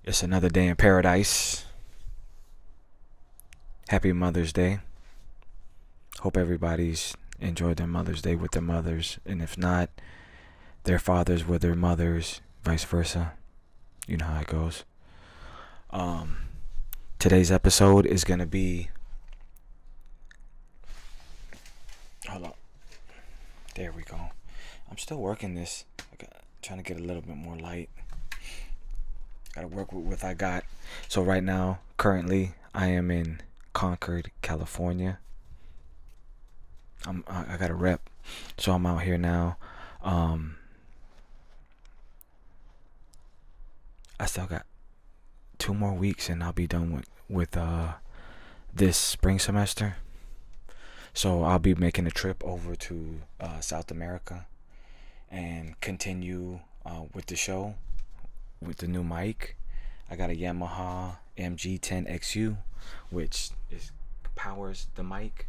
It's another day in paradise. Happy Mother's Day. Hope everybody's enjoyed their Mother's Day with their mothers. And if not, their fathers with their mothers, vice versa. You know how it goes. Today's episode is going to be... Hold on. There we go. I'm still working this. Trying to get a little bit more light. Gotta work with what I got. So right now, currently, I am in Concord, California. I got a rep, so I'm out here now. I still got 2 more weeks, and I'll be done with this spring semester. So I'll be making a trip over to South America and continue with the show. With the new mic, I got a Yamaha MG10XU, which powers the mic.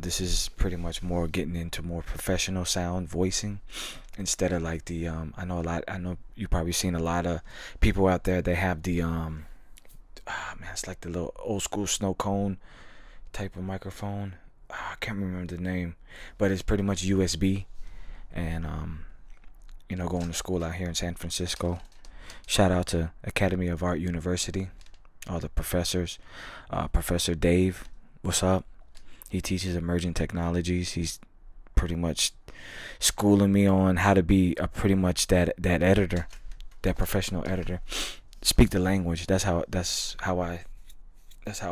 This is pretty much more getting into more professional sound voicing instead of like the I know you probably seen a lot of people out there. They have the it's like the little old school snow cone type of microphone. I can't remember the name, but it's pretty much USB. And going to school out here in San Francisco. Shout out to Academy of Art University, all the professors. Professor Dave, what's up? He teaches emerging technologies. He's pretty much schooling me on how to be pretty much that editor, that professional editor. Speak the language. That's how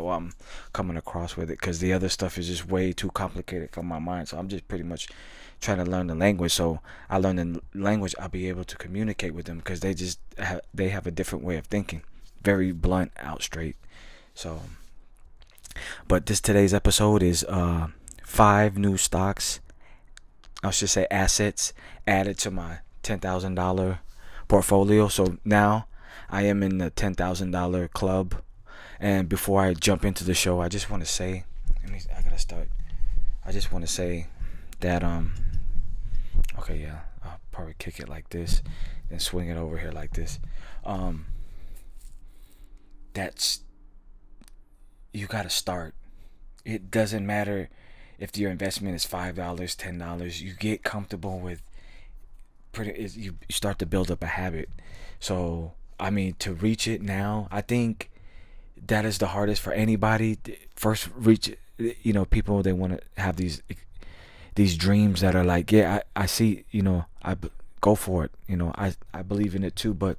I'm coming across with it, because the other stuff is just way too complicated for my mind. So I'm just pretty much trying to learn the language. So I learn the language, I'll be able to communicate with them, because they have a different way of thinking, very blunt, out straight. So, but today's episode is 5 new stocks, I should say assets, added to my $10,000 portfolio. So now I am in the $10,000 club. And before I jump into the show, I just want to say, I gotta start. I just want to say that okay, yeah, I'll probably kick it like this, then swing it over here like this. That's, you gotta start. It doesn't matter if your investment is $5, $10. You get comfortable with you start to build up a habit. So I mean, to reach it now, I think that is the hardest for anybody. First, reach, people, they want to have these dreams that are like, yeah, I see, go for it. I believe in it too, but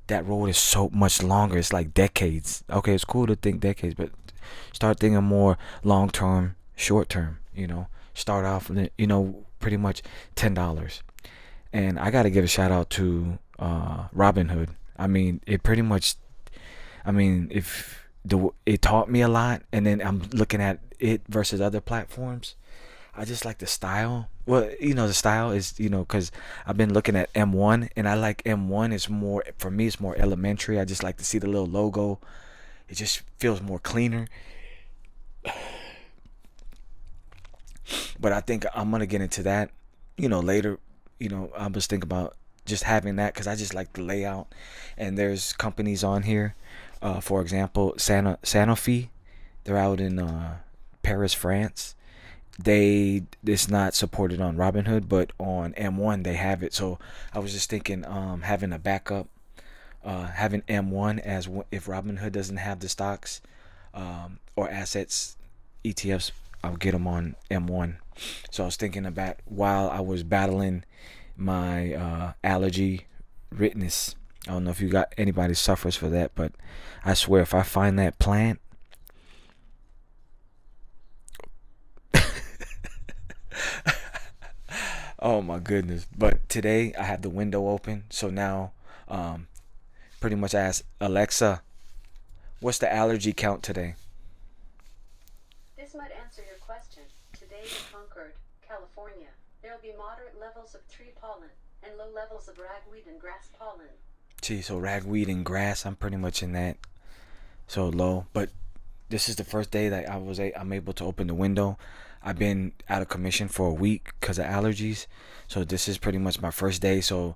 that road is so much longer. It's like decades. Okay, it's cool to think decades, but start thinking more long term, short term. Start off, pretty much $10. And I got to give a shout out to Robinhood. I mean, it pretty much, it taught me a lot, and then I'm looking at it versus other platforms. I just like the style. Well, the style is, because I've been looking at M1, and I like M1. It's more, for me, it's more elementary. I just like to see the little logo. It just feels more cleaner. But I think I'm going to get into that, later. I was thinking about just having that, because I just like the layout. And there's companies on here. For example, Sanofi, they're out in Paris, France. It's not supported on Robinhood, but on M1 they have it. So I was just thinking, having a backup, having M1 as if Robinhood doesn't have the stocks or assets, ETFs, I'll get them on M1. So I was thinking about, while I was battling my allergy ritness. I don't know if you got anybody suffers for that, but I swear if I find that plant, oh my goodness. But today I had the window open, so now pretty much I asked Alexa, what's the allergy count today? This might answer your question. Today in Concord, California, there will be moderate levels of tree pollen and low levels of ragweed and grass pollen. Gee, so ragweed and grass, I'm pretty much in that. So low, but this is the first day that I'm able to open the window. I've been out of commission for a week because of allergies, so this is pretty much my first day. So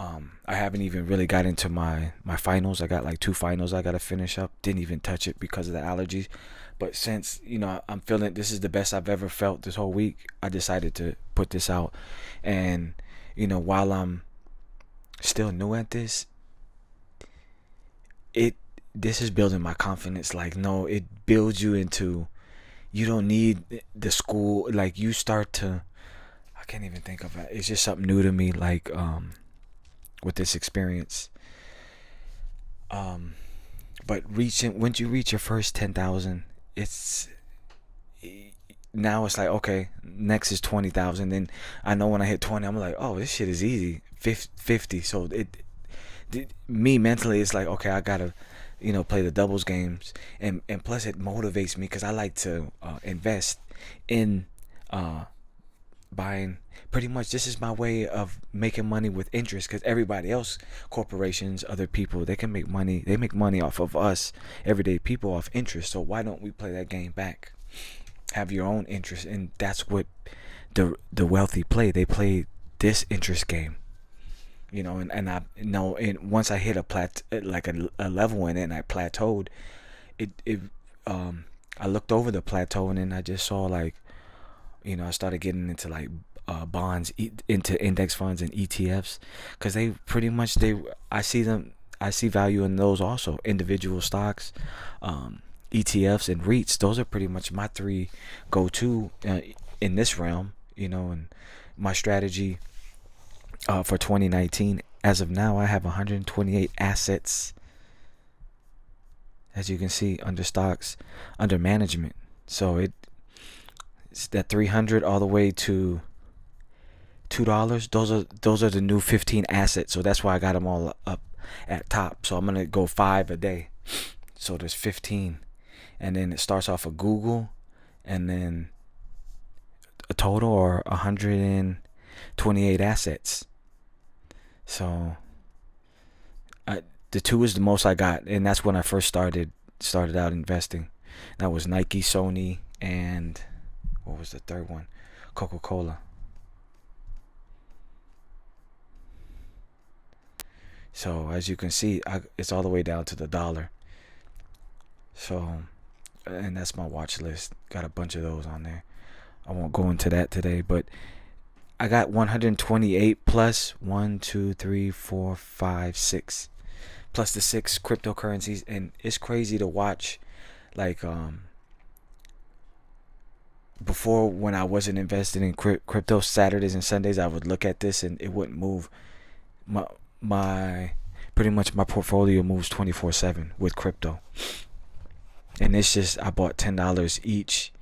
I haven't even really got into my finals. I got like 2 finals I gotta finish up. Didn't even touch it because of the allergies. But since I'm feeling this is the best I've ever felt this whole week, I decided to put this out. And while I'm still new at this, this is building my confidence. Like, no, it builds you into, you don't need the school. Like, you start to, I can't even think of it. It's just something new to me. Like, with this experience. But once you reach your first 10,000, now it's like, okay, next is 20,000. Then I know when I hit 20, I'm like, oh, this shit is easy. 50. So me mentally, it's like, okay, I gotta, play the doubles games, and plus it motivates me because I like to invest in buying. Pretty much this is my way of making money with interest, because everybody else, corporations, other people, they make money off of us everyday people off interest. So why don't we play that game back, have your own interest? And that's what the wealthy play. They play this interest game, and I know, and once I hit a level in it, and I plateaued I looked over the plateau, and then I just saw, like, I started getting into like bonds, into index funds and ETFs, because they pretty much I see value in those also. Individual stocks, ETFs, and REITs. Those are pretty much my 3 go-to in this realm. And my strategy for 2019, as of now, I have 128 assets, as you can see, under stocks under management. So it's that 300 all the way to $2. Those are the new 15 assets. So that's why I got them all up at top. So I'm gonna go 5 a day. So there's 15, and then it starts off of Google, and then a total or 128 assets. So the 2 is the most I got, and that's when I first started out investing. That was Nike, Sony, and what was the third one? Coca-Cola. So as you can see, it's all the way down to the dollar. So, and that's my watch list. Got a bunch of those on there. I won't go into that today, but I got 128 plus 1, 2, 3, 4, 5, 6, plus the 6 cryptocurrencies. And it's crazy to watch. Like, before, when I wasn't invested in crypto, Saturdays and Sundays, I would look at this and it wouldn't move. My pretty much my portfolio moves 24/7 with crypto, and it's just, I bought $10 each.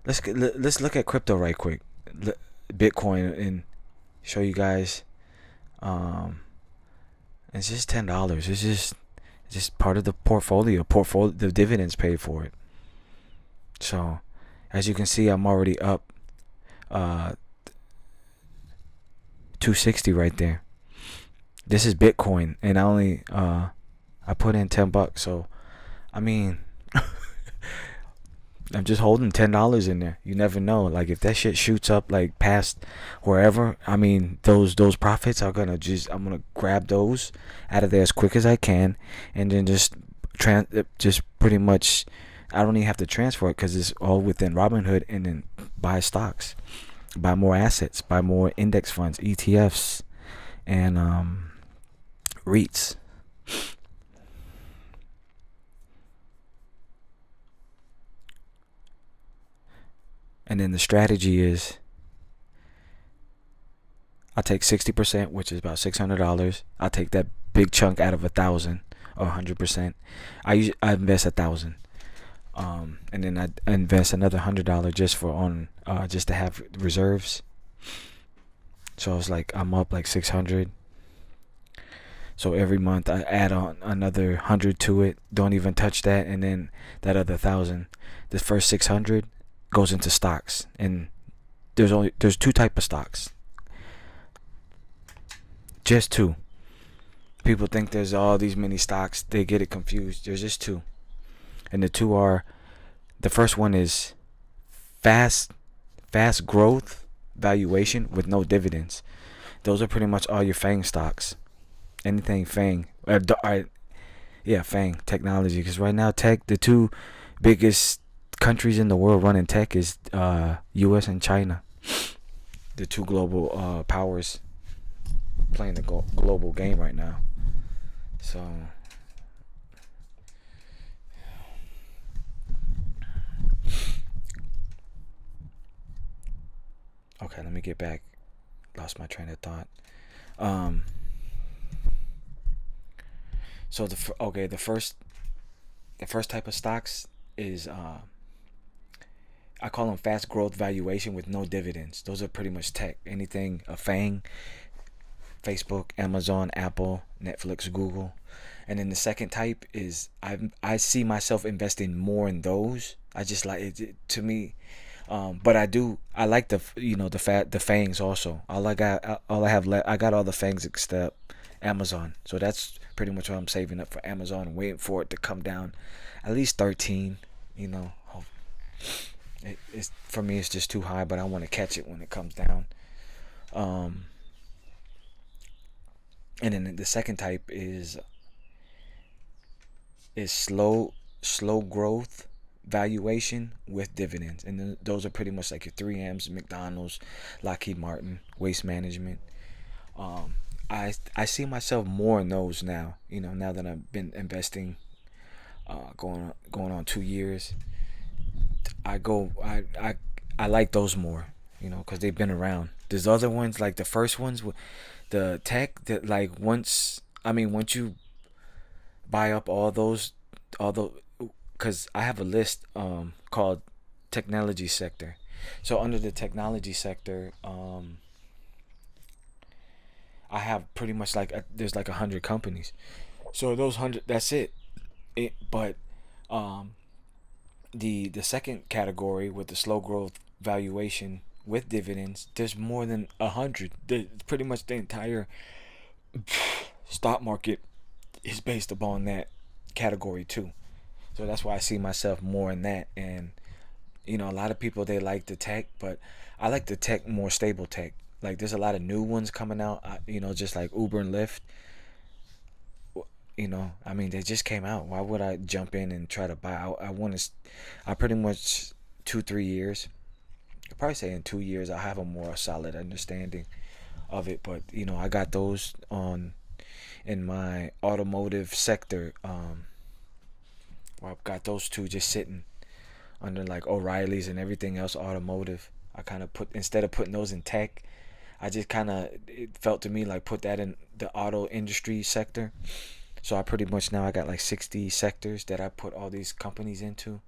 Let's look at crypto right quick, Bitcoin, and show you guys. It's just $10. It's just part of the portfolio. The dividends paid for it. So as you can see, I'm already up 260 right there. This is Bitcoin, and I put in $10. So I mean, I'm just holding $10 in there. You never know. Like, if that shit shoots up like past wherever, I mean, those profits I'm gonna grab those out of there as quick as I can, and then just pretty much, I don't even have to transfer it because it's all within Robinhood, and then buy stocks, buy more assets, buy more index funds, ETFs, and REITs. And then the strategy is, I take 60%, which is about $600. I take that big chunk out of 1,000 or 100%. I invest 1,000, and then I invest another $100 just to have reserves. So it's like I'm up like 600. So every month I add on another 100 to it. Don't even touch that, and then that other 1,000. The first 600 goes into stocks, and there's 2 type of stocks. Just 2. People think there's all these many stocks. They get it confused. There's just 2, and the 2 are, the first one is fast growth valuation with no dividends. Those are pretty much all your FANG stocks. Anything FANG. Yeah, FANG technology. Because right now, tech, the two biggest countries in the world running tech is U.S. and China. The two global powers playing the global game right now. So, okay, let me get back. Lost my train of thought. So the first type of stocks is I call them fast growth valuation with no dividends. Those are pretty much tech. Anything a FANG, Facebook, Amazon, Apple, Netflix, Google. And then the second type is I see myself investing more in those. I just like it to me. But I like the FANGs also. All I got all the FANGs except Amazon. So that's pretty much what I'm saving up for Amazon and waiting for it to come down at least 13. It's for me, it's just too high, but I want to catch it when it comes down. And then the second type is slow growth valuation with dividends, and then those are pretty much like your 3Ms, McDonald's, Lockheed Martin, Waste Management. I see myself more in those now. Now that I've been investing, going on 2 years. I like those more, because they've been around. There's other ones like the first ones, the tech that like once you buy up all those, because I have a list called technology sector. So under the technology sector, I have pretty much there's like 100 companies. So those 100, that's it. But the second category with the slow growth valuation with dividends, there's more than 100. Pretty much the entire stock market is based upon that category too. So that's why I see myself more in that. And a lot of people, they like the tech, but I like the tech, more stable tech. Like there's a lot of new ones coming out, just like Uber and Lyft. They just came out. Why would I jump in and try to buy? I pretty much 2-3 years. I'd probably say in 2 years I'll have a more solid understanding of it. But I got those in my automotive sector. I've got those two just sitting under like O'Reilly's and everything else automotive. I kind of instead of putting those in tech, I just it felt to me like put that in the auto industry sector. So I pretty much now I got like 60 sectors that I put all these companies into.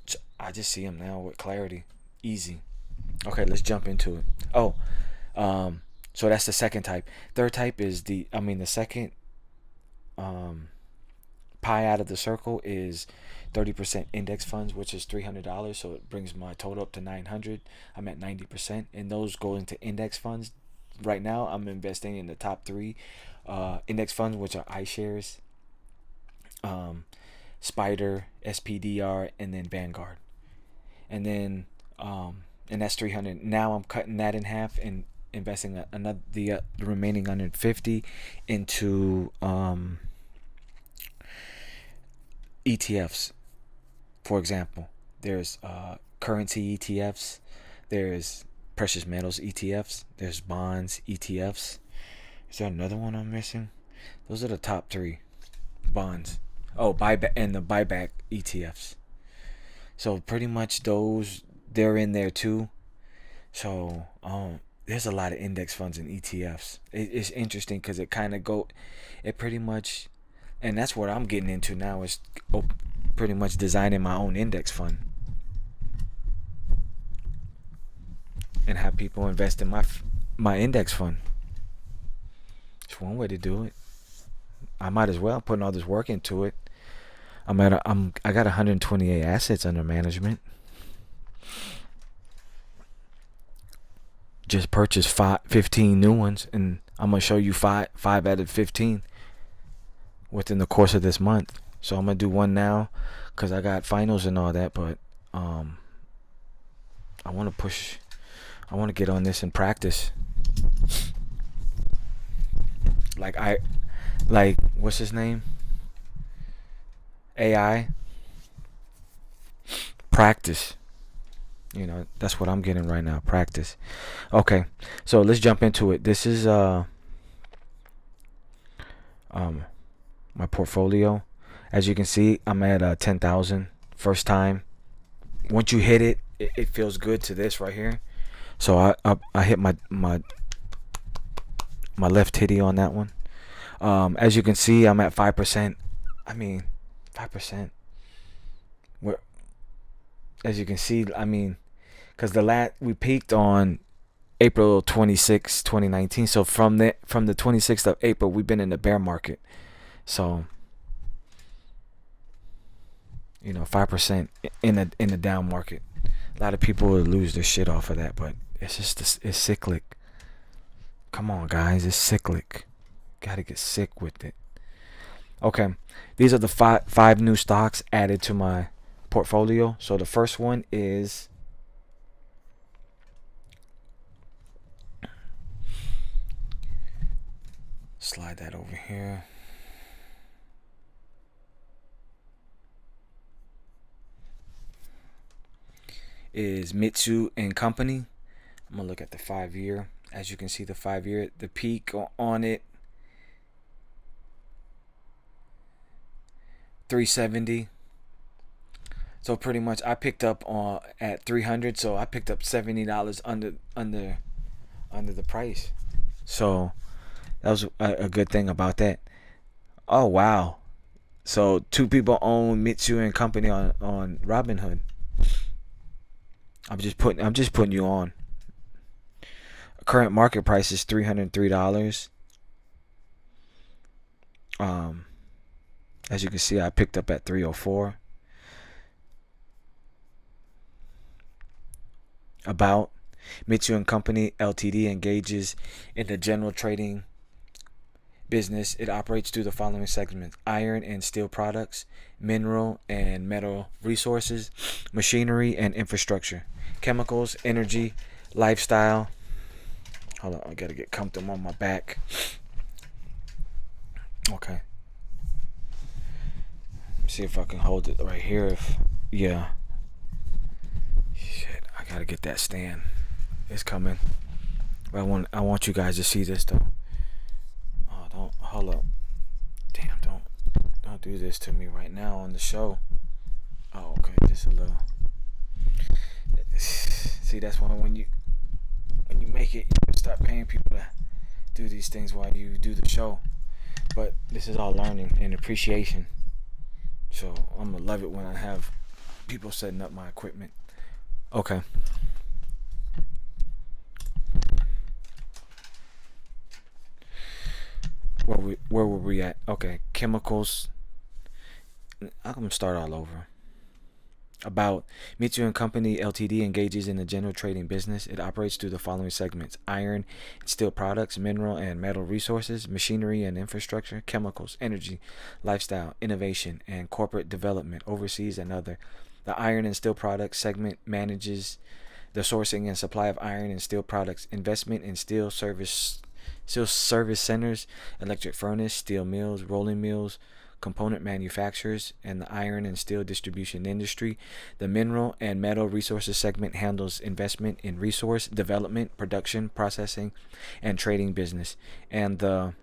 So I just see them now with clarity. Easy. Okay, let's jump into it. So that's the second type. Third type is the second pie out of the circle is 30% index funds, which is $300. So it brings my total up to $900. I'm at 90%, and those go into index funds. Right now, I'm investing in the top 3 index funds, which are iShares, Spider, SPDR, and then Vanguard. And then and that's 300. Now I'm cutting that in half and investing the remaining 150 into ETFs. For example, there's currency ETFs, there's precious metals ETFs, there's bonds ETFs. Is there another one I'm missing? Those are the top 3. Bonds. Oh, buyback, and the buyback ETFs. So pretty much those, they're in there too. So there's a lot of index funds and ETFs. It's interesting because it pretty much, and that's what I'm getting into now, is pretty much designing my own index fund and have people invest in my index fund. It's one way to do it. I might as well put all this work into it. I got 128 assets under management. Just purchased 15 new ones, and I'm gonna show you five out of 15 within the course of this month. So I'm gonna do one now because I got finals and all that, but I want to get on this and practice. Like what's his name? AI. Practice. That's what I'm getting right now. Practice. Okay, so let's jump into it. This is um my portfolio. As you can see, I'm at 10,000 first time. Once you hit it, it feels good to this right here. So I hit my left titty on that one. As you can see, I'm at 5%. I mean, 5%. Where, as you can see, I mean, because we peaked on April 26, 2019. So from the 26th of April, we've been in the bear market. So 5% in the down market. A lot of people will lose their shit off of that, but it's cyclic. Come on, guys, it's cyclic. Gotta get sick with it. Okay, these are the five new stocks added to my portfolio. So the first one is slide that over here. Is Mitsui and Company. I'm gonna look at the 5-year. As you can see, the 5-year, the peak on it, 370. So pretty much, I picked up at 300. So I picked up $70 under the price. So that was a good thing about that. Oh wow! So 2 people own Mitsui and Company on Robinhood. I'm just putting you on. Current market price is $303. As you can see, I picked up at 304. About Mitsui and Company Ltd. Engages in the general trading business. It operates through the following segments: iron and steel products, mineral and metal resources, machinery and infrastructure, chemicals, energy, lifestyle. Hold on, I gotta get comfortable on my back. Okay. See if I can hold it right here. Yeah. Shit, I gotta get that stand. It's coming. But I want you guys to see this though. Oh, don't hold up. Damn, don't do this to me right now on the show. Oh, okay, just a little. See, that's why when you make it, you start paying people to do these things while you do the show. But this is all learning and appreciation. So I'm gonna love it when I have people setting up my equipment. Okay. Where were we at? Okay, chemicals. I'm gonna start all over. About Mitsui and Company Ltd. Engages in the general trading business. It operates through the following segments: iron and steel products, mineral and metal resources, machinery and infrastructure, chemicals, energy, lifestyle, innovation, and corporate development overseas and other. The iron and steel products segment manages the sourcing and supply of iron and steel products, investment in steel service centers, electric furnace, steel mills, rolling mills, component manufacturers, and the iron and steel distribution industry. The mineral and metal resources segment handles investment in resource development, production, processing, and trading business, and the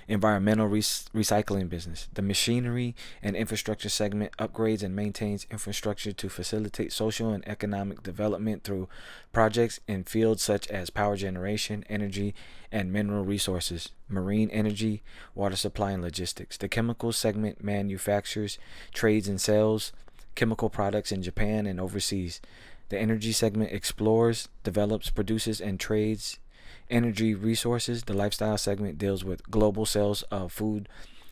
environmental recycling business. The machinery and infrastructure segment upgrades and maintains infrastructure to facilitate social and economic development through projects in fields such as power generation, energy, and mineral resources, marine energy, water supply, and logistics. The chemicals segment manufactures, trades, and sells chemical products in Japan and overseas. The energy segment explores, develops, produces, and trades energy resources. The lifestyle segment deals with global sales of food,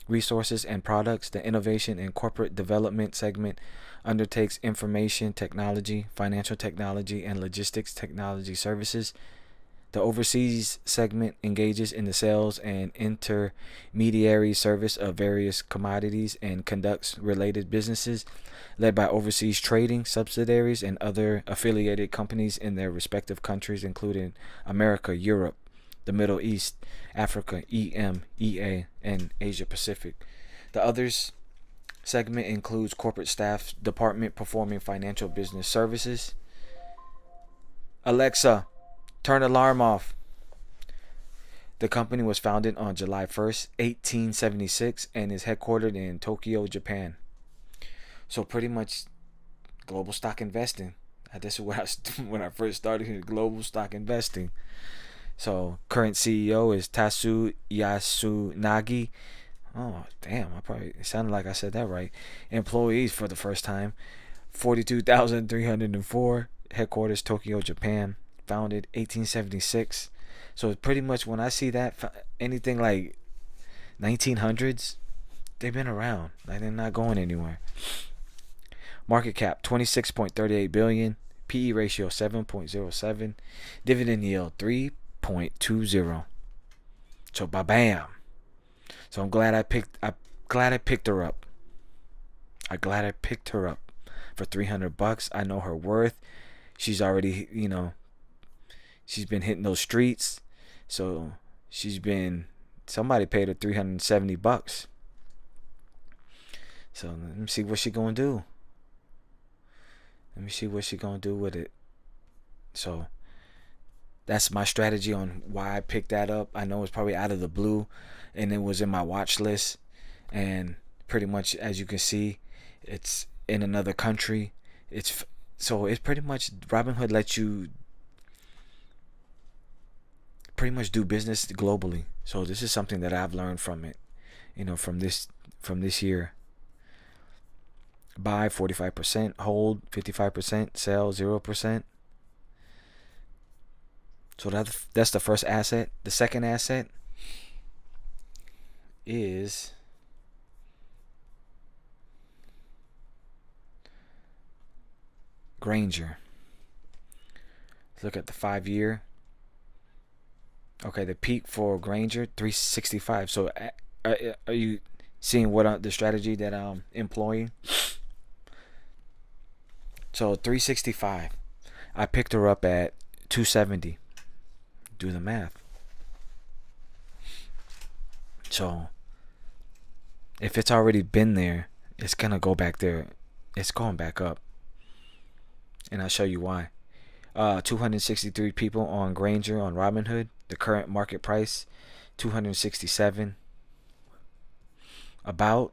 resources, and products. The innovation and corporate development segment undertakes information technology, financial technology, and logistics technology services. The overseas segment engages in the sales and intermediary service of various commodities and conducts related businesses led by overseas trading subsidiaries and other affiliated companies in their respective countries, including America, Europe, the Middle East, Africa, EMEA, and Asia Pacific. The others segment includes corporate staff department performing financial business services. Alexa, turn alarm off. The company was founded on July 1st, 1876 and is headquartered in Tokyo, Japan. So pretty much global stock investing. This is what when I first started here, global stock investing. So current CEO is Tasu Yasunagi. Oh, damn, it sounded like I said that right. Employees for the first time, 42,304. Headquarters Tokyo, Japan. Founded 1876. So pretty much when I see that, anything like 1900s, they've been around. Like they're not going anywhere. Market cap 26.38 billion. PE ratio 7.07. Dividend yield 3.20. So bam. So I'm glad I picked her up. I'm glad I picked her up for $300. I know her worth. She's already, she's been hitting those streets. So somebody paid her $370. So let me see what she gonna do. Let me see what she gonna do with it. So that's my strategy on why I picked that up. I know it's probably out of the blue, and it was in my watch list. And pretty much, as you can see, it's in another country. It's pretty much Robinhood lets you pretty much do business globally. So this is something that I've learned from it, from this year. Buy 45%, hold 55%, sell 0%. So that's the first asset. The second asset is Grainger. Let's look at the 5-year. Okay, the peak for Grainger 365. So are you seeing the strategy that I'm employing? So 365. I picked her up at 270. Do the math. So if it's already been there, it's gonna go back there. It's going back up. And I'll show you why. 263 people on Grainger on Robinhood. The current market price, 267. About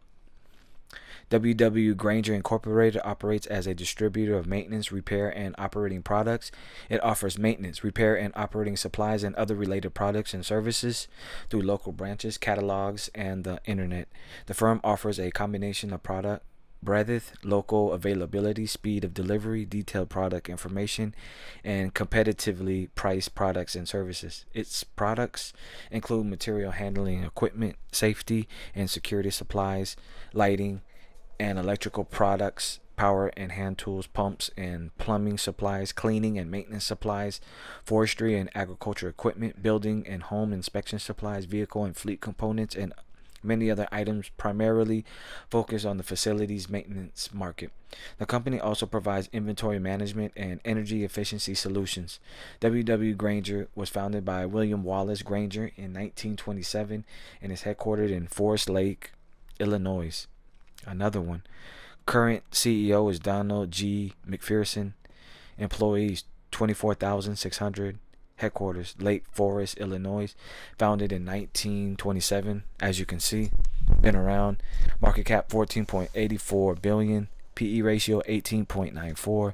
WW Grainger Incorporated operates as a distributor of maintenance, repair, and operating products. It offers maintenance, repair, and operating supplies and other related products and services through local branches, catalogs, and the internet. The firm offers a combination of product breadth, local availability, speed of delivery, detailed product information, and competitively priced products and services. Its products include material handling equipment, safety and security supplies, lighting and electrical products, power and hand tools, pumps and plumbing supplies, cleaning and maintenance supplies, forestry and agriculture equipment, building and home inspection supplies, vehicle and fleet components, and many other items, primarily focused on the facilities maintenance market. The company also provides inventory management and energy efficiency solutions. WW Grainger was founded by William Wallace Grainger in 1927 and is headquartered in Forest Lake, Illinois. Another one. Current CEO is Donald G. McPherson. Employees 24,600. Headquarters Lake Forest, Illinois. Founded in 1927. As you can see, been around. Market cap 14.84 billion. PE ratio 18.94.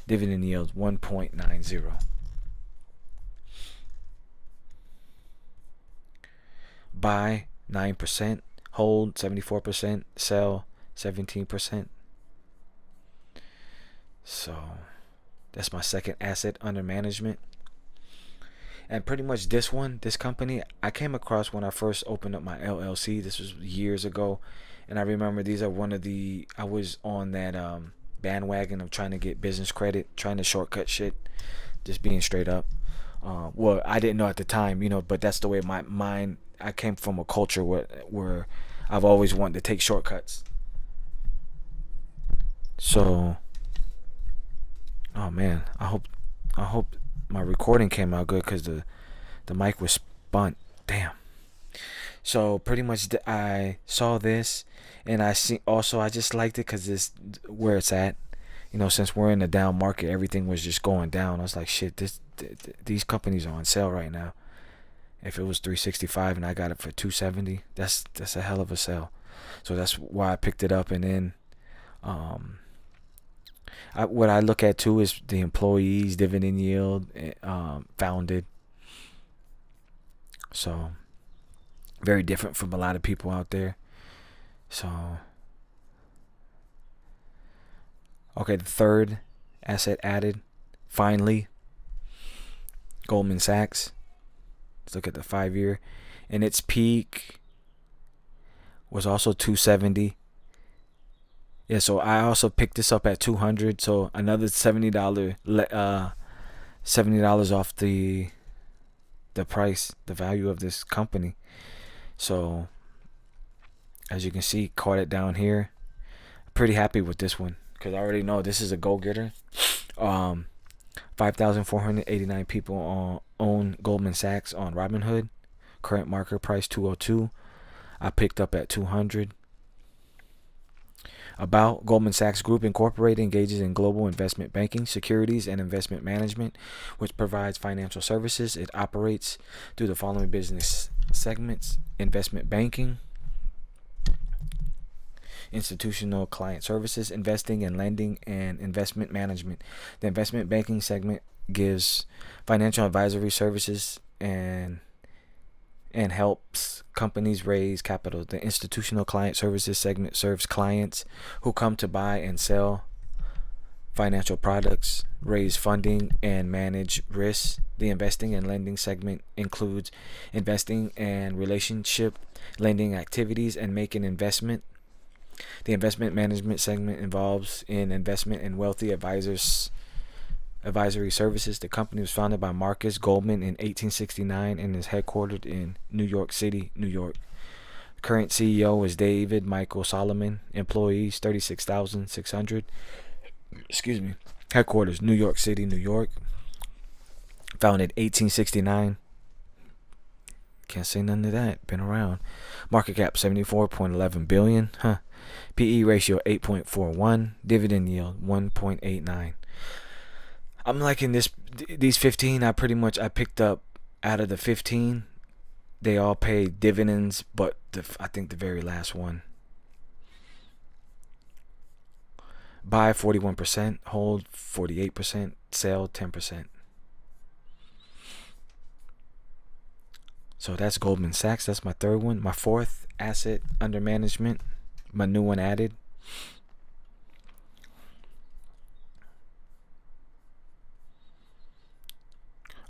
Dividend yield 1.90. Buy 9%, hold 74%, sell 17%. So that's my second asset under management. And pretty much this company, I came across when I first opened up my LLC. This was years ago. And I remember I was on that bandwagon of trying to get business credit, trying to shortcut shit, just being straight up. Well, I didn't know at the time, but that's the way my mind. I came from a culture where I've always wanted to take shortcuts. So, oh man, I hope my recording came out good because the mic was spun. Damn. So pretty much I saw this, and I just liked it because it's where it's at. Since we're in a down market, everything was just going down. I was like, shit, these companies are on sale right now. If it was 365 and I got it for 270, that's a hell of a sale. So that's why I picked it up. And then what I look at too is the employees dividend yield, founded. So very different from a lot of people out there. So okay, the third asset added, finally, Goldman Sachs. Let's look at the 5-year, and its peak was also 270. Yeah, so I also picked this up at 200, so another $70 $70 off the price, the value of this company. So as you can see, caught it down here. Pretty happy with this one because I already know this is a go-getter. 5,489 people own Goldman Sachs on Robinhood. Current market price 202. I picked up at 200. About Goldman Sachs Group Incorporated engages in global investment banking, securities, and investment management, which provides financial services. It operates through the following business segments: investment banking, institutional client services, investing and lending, and investment management. The investment banking segment gives financial advisory services and helps companies raise capital. The institutional client services segment serves clients who come to buy and sell financial products, raise funding, and manage risks. The investing and lending segment includes investing and relationship lending activities and making investment. The investment management segment involves in investment and wealthy advisory services. The company was founded by Marcus Goldman in 1869 and is headquartered in New York City, New York. Current CEO is David Michael Solomon. Employees 36,600. Excuse me. Headquarters New York City, New York. Founded 1869. Can't say none of that. Been around. Market cap 74.11 billion. PE ratio 8.41. Dividend yield 1.89. I'm liking these 15. I picked up out of the 15. They all pay dividends, but I think the very last one. Buy 41%, hold 48%, sell 10%. So that's Goldman Sachs. That's my third one. My fourth asset under management. My new one added.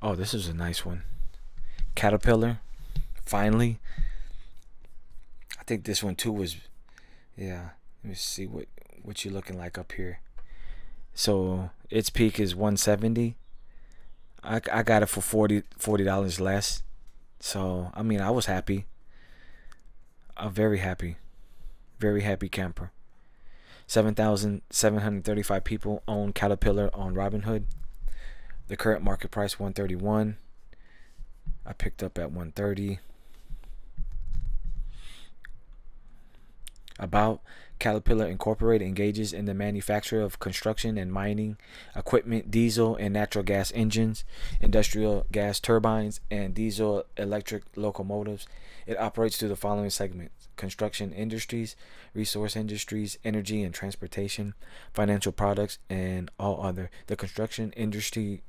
Oh, this is a nice one. Caterpillar. Finally. I think this one too was, yeah. Let me see what you're looking like up here. So its peak is 170. I got it for $40 less. So I mean, I was happy. I'm very happy. Very happy camper. 7,735 people own Caterpillar on Robinhood. The current market price 131. I picked up at 130. About Caterpillar Incorporated engages in the manufacture of construction and mining equipment, diesel and natural gas engines, industrial gas turbines, and diesel electric locomotives. It operates through the following segments: construction industries, resource industries, energy and transportation, financial products, and all other. The construction industry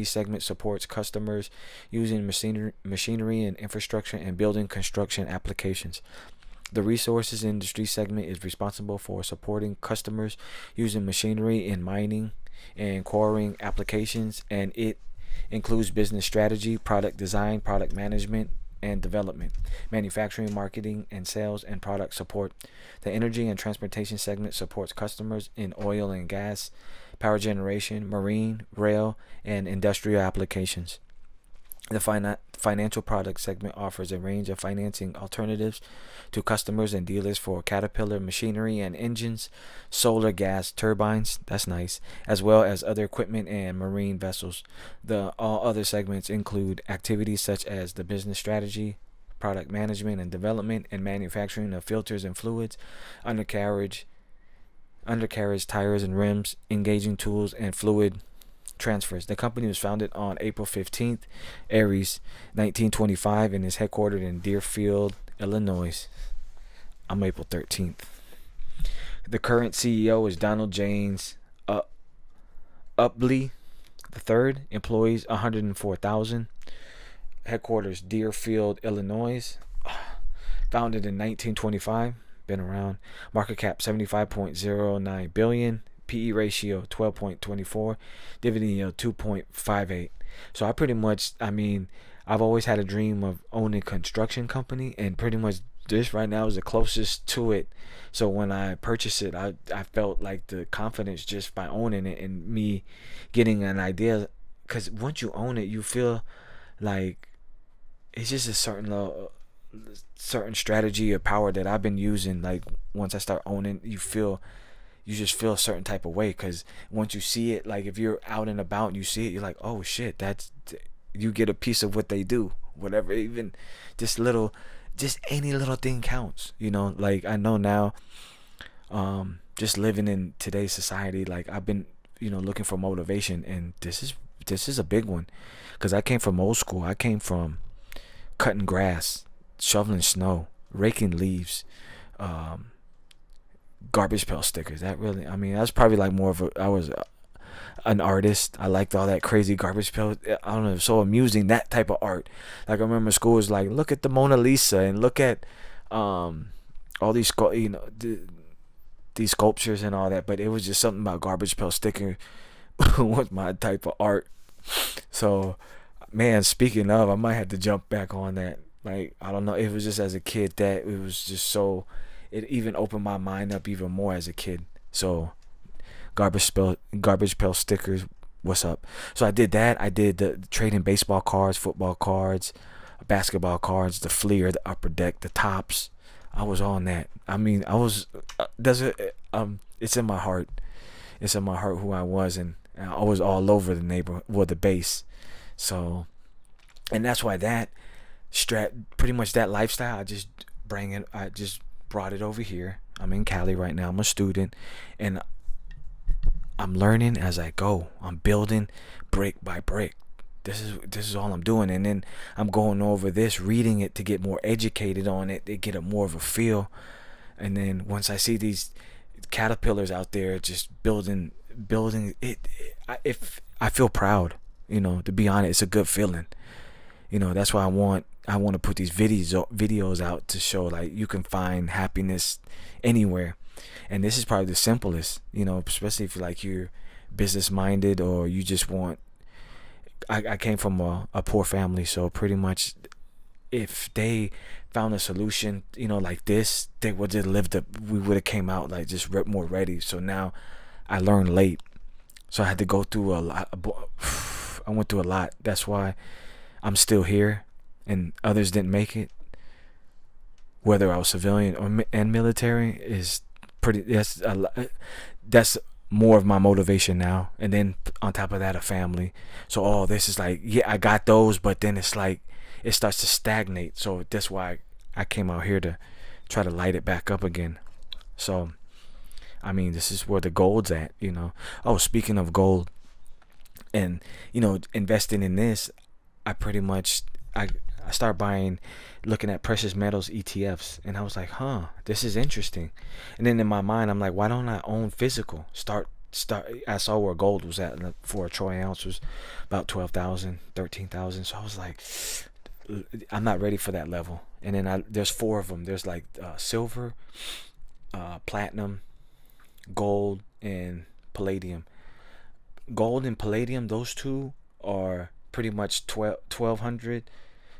segment supports customers using machinery and infrastructure and building construction applications. The resources industry segment is responsible for supporting customers using machinery in mining and quarrying applications, and it includes business strategy, product design, product management and development, manufacturing, marketing and sales, and product support. The energy and transportation segment supports customers in oil and gas, power generation, marine, rail, and industrial applications. The financial product segment offers a range of financing alternatives to customers and dealers for Caterpillar machinery and engines, solar gas turbines, that's nice, as well as other equipment and marine vessels. The all other segments include activities such as the business strategy, product management and development, and manufacturing of filters and fluids, undercarriage, tires and rims, engaging tools, and fluid transfers. The company was founded on April 15th, Aries, 1925, and is headquartered in Deerfield, Illinois. I'm April 13th. The current CEO is Donald James Upley III. Employees 104,000. Headquarters Deerfield, Illinois. Founded in 1925. Been around. Market cap 75.09 billion. PE ratio 12.24, dividend yield 2.58. So I've always had a dream of owning a construction company, and pretty much this right now is the closest to it. So when I purchased it, I felt like the confidence just by owning it and me getting an idea, because once you own it, you feel like it's just a certain strategy or power that I've been using. Like once I start owning, you just feel a certain type of way, because once you see it, like if you're out and about and you see it, you're like, oh shit, you get a piece of what they do, whatever. Even just any little thing counts, like I know now, just living in today's society, like I've been looking for motivation, and this is a big one, because I came from old school. I came from cutting grass, shoveling snow, raking leaves, garbage pail stickers. That's probably like more of I was an artist. I liked all that crazy garbage pail. I don't know, it was so amusing, that type of art. Like I remember school was like, look at the Mona Lisa and look at all these these sculptures and all that, but it was just something about garbage pail sticker was my type of art. So man, speaking of, I might have to jump back on that. Like I don't know, it was just as a kid that it was just so, it even opened my mind up even more as a kid. So garbage pail stickers, what's up? So I did that. I did the trading baseball cards, football cards, basketball cards, the Fleer, the Upper Deck, the Tops. I was on that. I was it's in my heart. It's in my heart who I was, and I was all over the neighborhood, well, the base. So, and that's why that pretty much that lifestyle, I just brought it over here. I'm in Cali right now. I'm a student, and I'm learning as I go. I'm building brick by brick. This is all I'm doing, and then I'm going over this, reading it to get more educated on it, to get a more of a feel. And then once I see these caterpillars out there just building it, if I feel proud, to be honest, it's a good feeling. That's why I want to put these videos out to show like you can find happiness anywhere. And this is probably the simplest, especially if you're business minded, or you just want. I came from a poor family, so pretty much if they found a solution, like this, they would have we would have came out like just more ready. So now I learned late, so I had to go through a lot. I went through a lot. That's why I'm still here, and others didn't make it. Whether I was civilian and military is pretty. That's more of my motivation now. And then on top of that, a family. So this is like, yeah, I got those, but then it's like it starts to stagnate. So that's why I came out here to try to light it back up again. So this is where the gold's at. Oh, speaking of gold, and investing in this, I pretty much I started looking at precious metals ETFs, and I was like, this is interesting. And then in my mind, I'm like, why don't I own physical? Start. I saw where gold was at for a troy ounce was about 12,000, 13,000. So I was like, I'm not ready for that level. And then there's 4 of them. There's like silver, platinum, gold, and palladium. Gold and palladium, those two are pretty much 1,200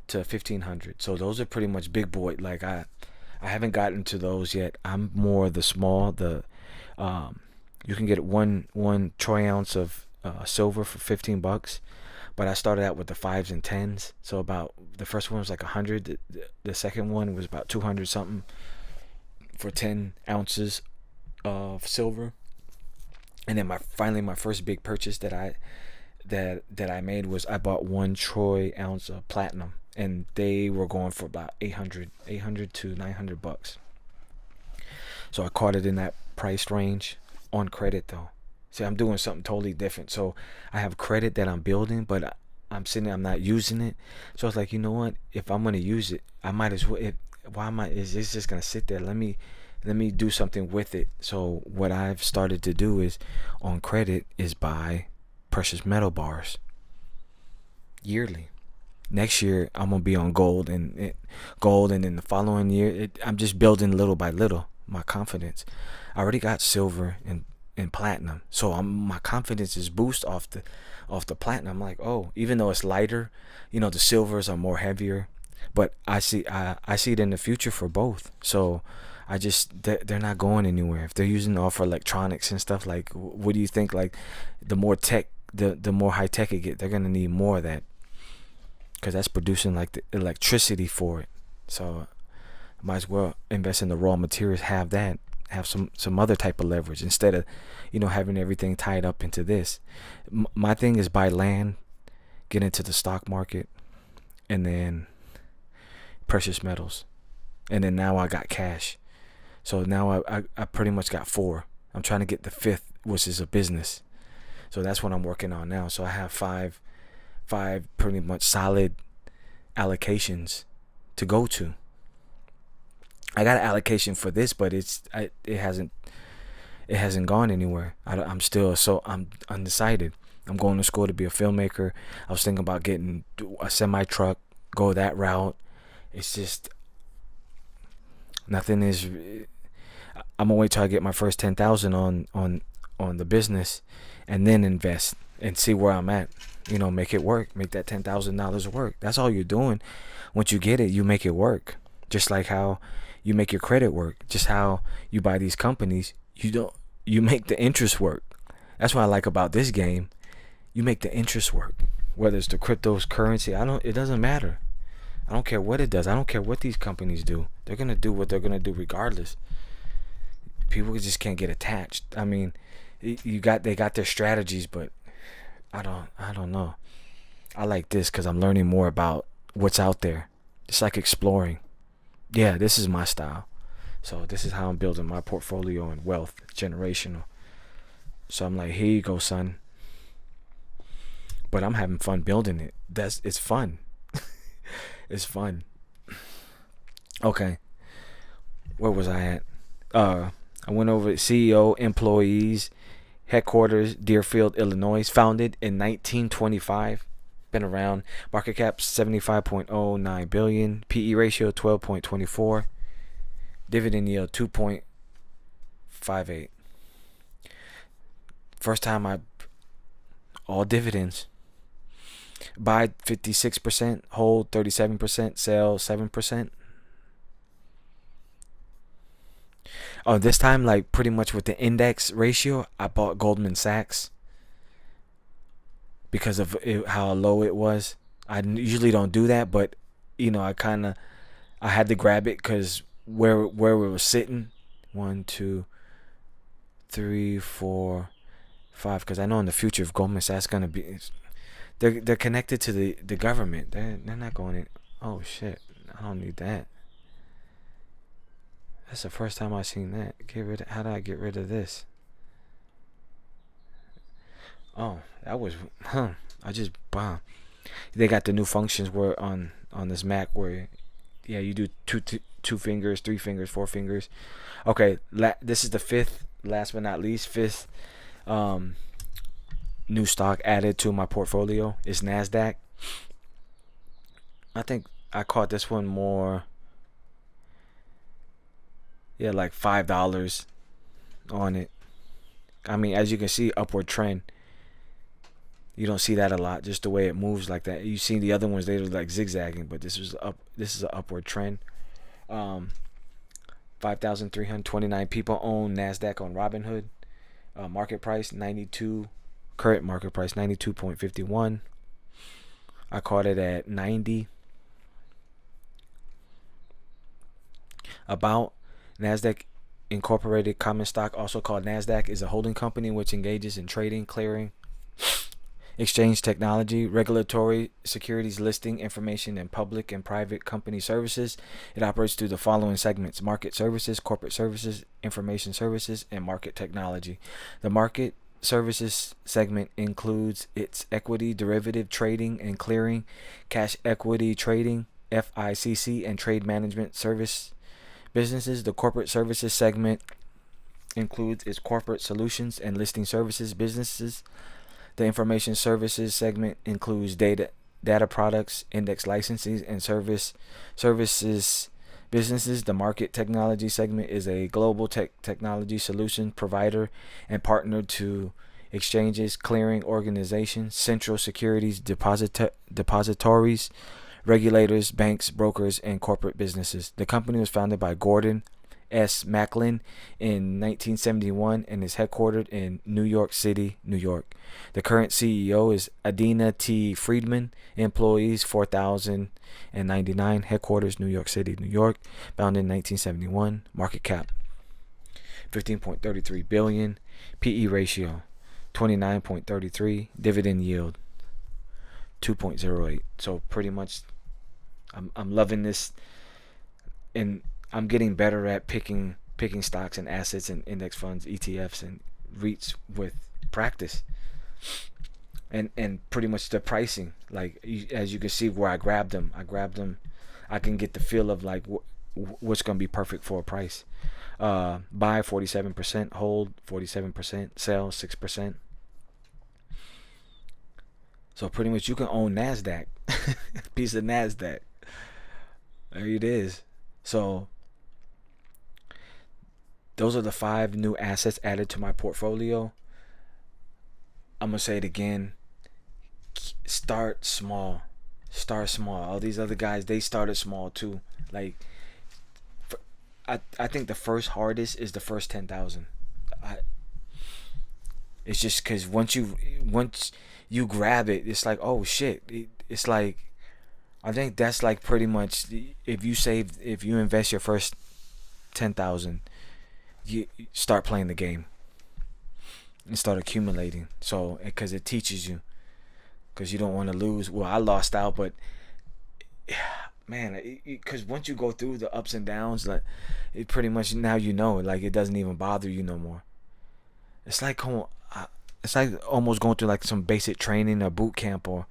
to 1,500. So those are pretty much big boy. Like I haven't gotten to those yet. I'm more the small. You can get one troy ounce of silver for $15, but I started out with the 5s and 10s. So about the first one was like 100. The second one was about 200 something for 10 ounces of silver. And then my first big purchase that I made was I bought 1 troy ounce of platinum, and they were going for about 800 to $900. So I caught it in that price range on credit though. See, I'm doing something totally different. So I have credit that I'm building, but I'm not using it. So I was like, you know what? If I'm gonna use it, I might as well. Is this just gonna sit there? Let me do something with it. So what I've started to do is, on credit, is buy precious metal bars yearly. Next year I'm gonna be on gold, and then the following year I'm just building little by little my confidence. I already got silver and platinum, so my confidence is boost off the platinum. I'm like, oh, even though it's lighter, the silvers are more heavier, but I see it in the future for both. So they're not going anywhere. If they're using all for electronics and stuff, like, what do you think? Like, the more tech, the more high tech it get, they're gonna need more of that, because that's producing like the electricity for it. So might as well invest in the raw materials, have some other type of leverage, instead of having everything tied up into this. My thing is buy land, get into the stock market, and then precious metals, and then now I got cash. So now I pretty much got 4. I'm trying to get the 5th, which is a business. So that's what I'm working on now. So I have five pretty much solid allocations to go to. I got an allocation for this, but it hasn't gone anywhere. I'm undecided. I'm going to school to be a filmmaker. I was thinking about getting a semi truck, go that route. It's just nothing is. I'm gonna wait till I get my first 10,000 on the business, and then invest and see where I'm at. Make it work. Make that $10,000 work. That's all you're doing. Once you get it, you make it work. Just like how you make your credit work. Just how you buy these companies, you make the interest work. That's what I like about this game. You make the interest work. Whether it's the cryptocurrency, it doesn't matter. I don't care what it does. I don't care what these companies do. They're gonna do what they're gonna do regardless. People just can't get attached. I mean, they got their strategies, but I don't know. I like this because I'm learning more about what's out there. It's like exploring. Yeah, this is my style. So this is how I'm building my portfolio and wealth, generational. So I'm like, here you go, son. But I'm having fun building it. It's fun. It's fun. Okay. Where was I at? I went over CEO, employees, headquarters, Deerfield, Illinois, founded in 1925. Been around. Market cap 75.09 billion. PE ratio 12.24. Dividend yield 2.58. First time all dividends. Buy 56%, hold 37%, sell 7%. Oh, this time, like, pretty much with the index ratio, I bought Goldman Sachs because of how low it was. I usually don't do that, but I had to grab it because where it was sitting, 1, 2, 3, 4, 5. Because I know in the future, if Goldman Sachs gonna be, they're connected to the government. They're not going in. Oh shit! I don't need that. That's the first time I've seen that. How do I get rid of this? Oh, that was, I just bombed. They got the new functions where on this Mac where, yeah, you do two fingers, 3 fingers, 4 fingers. Okay, this is the 5th, last but not least, 5th new stock added to my portfolio is Nasdaq. I think I caught this one more. Yeah, like $5 on it. I mean, as you can see, upward trend. You don't see that a lot, just the way it moves like that. You see the other ones, they were like zigzagging, but this is an upward trend. 5,329 people own Nasdaq on Robinhood. Market price 92. Current market price 92.51. I caught it at 90. About Nasdaq Incorporated common stock, also called Nasdaq, is a holding company which engages in trading, clearing, exchange technology, regulatory, securities listing, information, and public and private company services. It operates through the following segments: market services, corporate services, information services, and market technology. The market services segment includes its equity derivative trading and clearing, cash equity trading, FICC, and trade management service businesses. The corporate services segment includes its corporate solutions and listing services businesses. The information services segment includes data products, index licenses, and services businesses. The market technology segment is a global technology solution provider and partner to exchanges, clearing organizations, central securities depositories, regulators, banks, brokers, and corporate businesses. The company was founded by Gordon S. Macklin in 1971 and is headquartered in New York City, New York. The current CEO is Adina T. Friedman. Employees 4,099. Headquarters New York City, New York. Founded in 1971. Market cap 15.33 billion. PE ratio 29.33. Dividend yield 2.08. So pretty much, I'm loving this, and I'm getting better at picking stocks and assets and index funds, ETFs and REITs with practice, and pretty much the pricing. Like as you can see where I grabbed them, I can get the feel of like what's gonna be perfect for a price. Buy 47%, hold 47%, sell 6%. So pretty much you can own Nasdaq, piece of Nasdaq. There it is. So those are the 5 new assets added to my portfolio. I'm going to say it again. Start small. Start small. All these other guys, they started small too. Like, I think the first hardest is the first 10,000. It's just because once you grab it, it's like, oh shit. It's like, I think that's like pretty much, if you invest your first 10,000, you start playing the game and start accumulating. So because it teaches you, because you don't want to lose. Well, I lost out, but man, because once you go through the ups and downs, like it pretty much, now you know, like it doesn't even bother you no more. It's like almost going through like some basic training or boot camp, or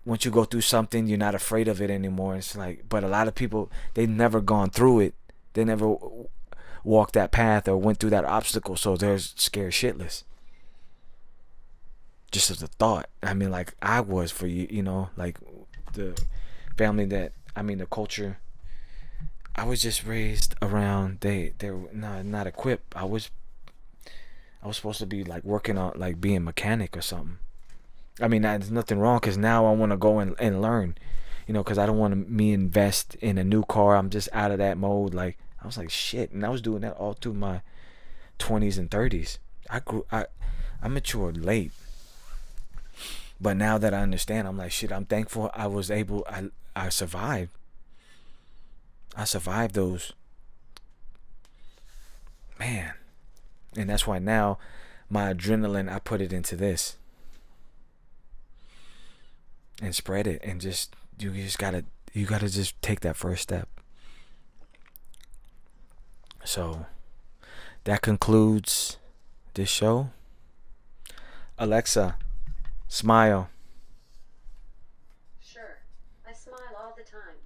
once you go through something, you're not afraid of it anymore. It's like, but a lot of people, they've never gone through it. They never walked that path or went through that obstacle, so they're scared shitless. Just as a thought. I mean, like I was for you know, like the family the culture I was just raised around, they're not equipped. I was supposed to be like working on like being a mechanic or something. I mean, there's nothing wrong, because now I want to go and learn, because I don't want to invest in a new car. I'm just out of that mode. Like, I was like, shit. And I was doing that all through my 20s and 30s. I matured late. But now that I understand, I'm like, shit, I'm thankful I survived. I survived those. Man. And that's why now my adrenaline, I put it into this. And spread it, and you gotta just take that first step. So that concludes this show. Alexa, smile. Sure, I smile all the time.